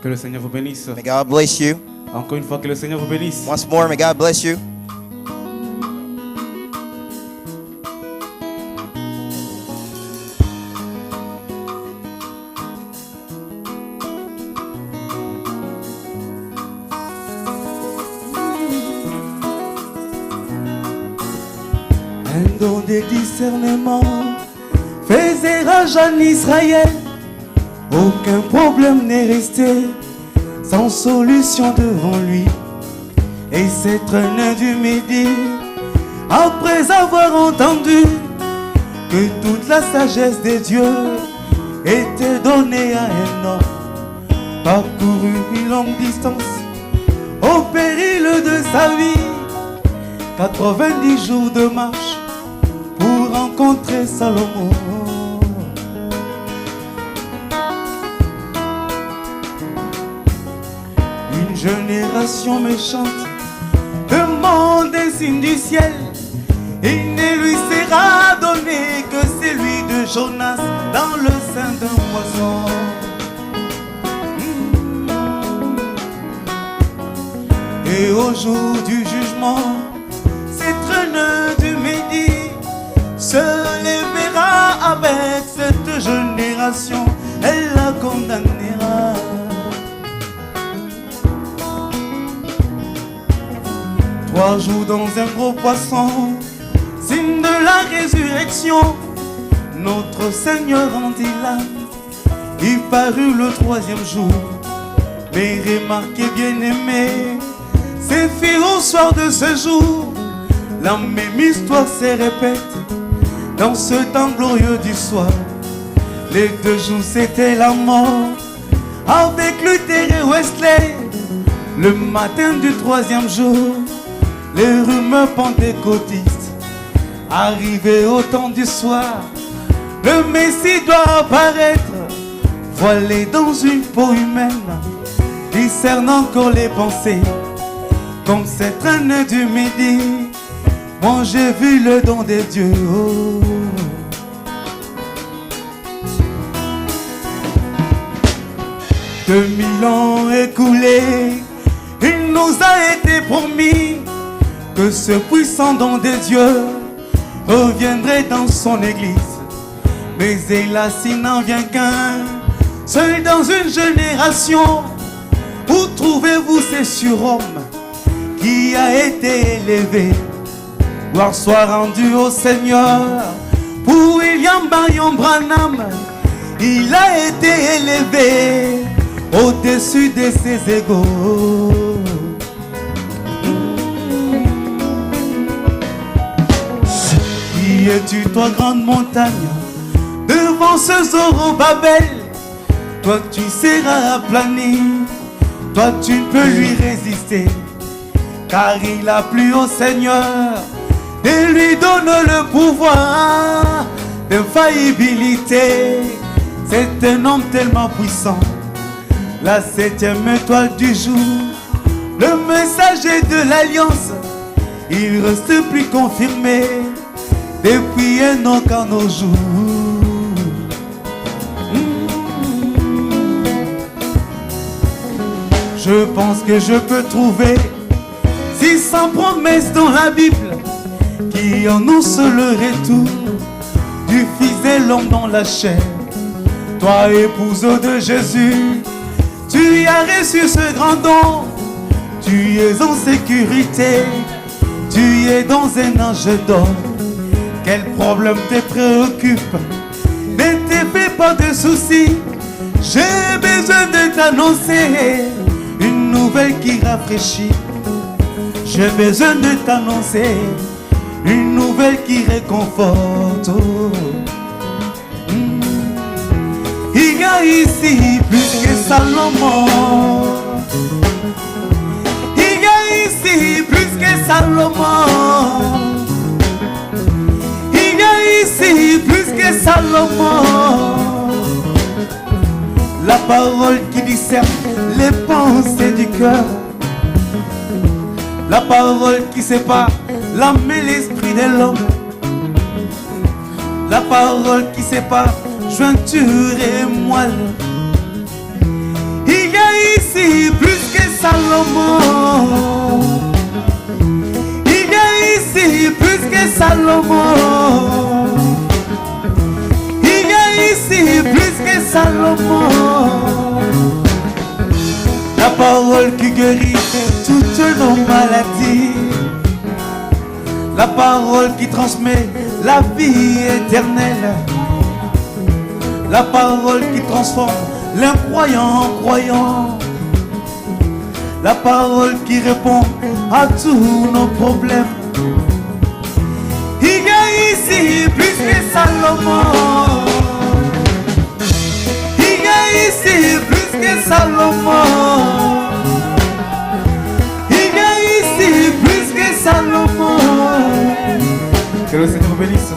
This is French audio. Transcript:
Que le Seigneur vous bénisse. May God bless you. Encore une fois, que le Seigneur vous bénisse. Once more, may God bless you. Un don de discernement faisait rage en Israël. Aucun problème n'est resté sans solution devant lui. Et c'est traîné du midi, après avoir entendu que toute la sagesse des dieux était donnée à un homme, parcouru une longue distance au péril de sa vie, 90 jours de marche pour rencontrer Salomon. Une génération méchante demande des signes du ciel. Il ne lui sera donné que celui de Jonas dans le sein d'un poisson. Et au jour du jugement, ces traîneurs du Midi se lèvera avec cette génération, elle la condamnera. 3 jours dans un gros poisson, signe de la résurrection, notre Seigneur rendit l'âme. Il parut le 3e jour. Mais remarquez bien aimé, c'est fait au soir de ce jour, la même histoire se répète dans ce temps glorieux du soir. Les 2 jours c'était la mort avec Luther et Wesley. Le matin du 3e jour, les rumeurs pentecôtistes. Arrivé au temps du soir, le Messie doit apparaître, voilé dans une peau humaine, discerne encore les pensées. Comme cette traîne du midi, moi j'ai vu le don de Dieu. Oh. 2000 ans écoulés, il nous a été promis que ce puissant don de Dieu reviendrait dans son église. Mais hélas, il n'en vient qu'un, seul dans une génération. Où trouvez-vous ces surhommes qui a été élevé? Gloire soit rendue au Seigneur. Pour William Marion Branham, il a été élevé au-dessus de ses égaux. Qui es-tu, toi, grande montagne, devant ce Zorobabel? Toi, tu seras aplani, toi, tu ne peux lui résister, car il a plu au Seigneur et lui donne le pouvoir d'infaillibilité. C'est un homme tellement puissant, la 7e étoile du jour, le messager de l'alliance. Il reste plus confirmé depuis un an qu'en nos jours. Je pense que je peux trouver 600 promesses dans la Bible qui annoncent le retour du Fils de l'homme dans la chair. Toi, épouse de Jésus, tu as reçu ce grand don. Tu es en sécurité, tu es dans un ange d'or. Quel problème te préoccupe? Ne te fais pas de soucis. J'ai besoin de t'annoncer une nouvelle qui rafraîchit. J'ai besoin de t'annoncer une nouvelle qui réconforte. Il y a ici plus que Salomon. Il y a ici plus que Salomon. Il y a ici plus que Salomon. La parole qui discerne les pensées du cœur. La parole qui sépare l'âme et l'esprit de l'homme. La parole qui sépare jointure et moelle. Il y a ici plus que Salomon. Il y a ici plus que Salomon. Il y a ici plus que Salomon. La parole qui guérit toutes nos maladies. La parole qui transmet la vie éternelle. La parole qui transforme l'incroyant en croyant. La parole qui répond à tous nos problèmes. Il y a ici plus que Salomon. Il y a ici plus que Salomon. Il y a ici plus que Salomon. Que le Seigneur vous bénisse.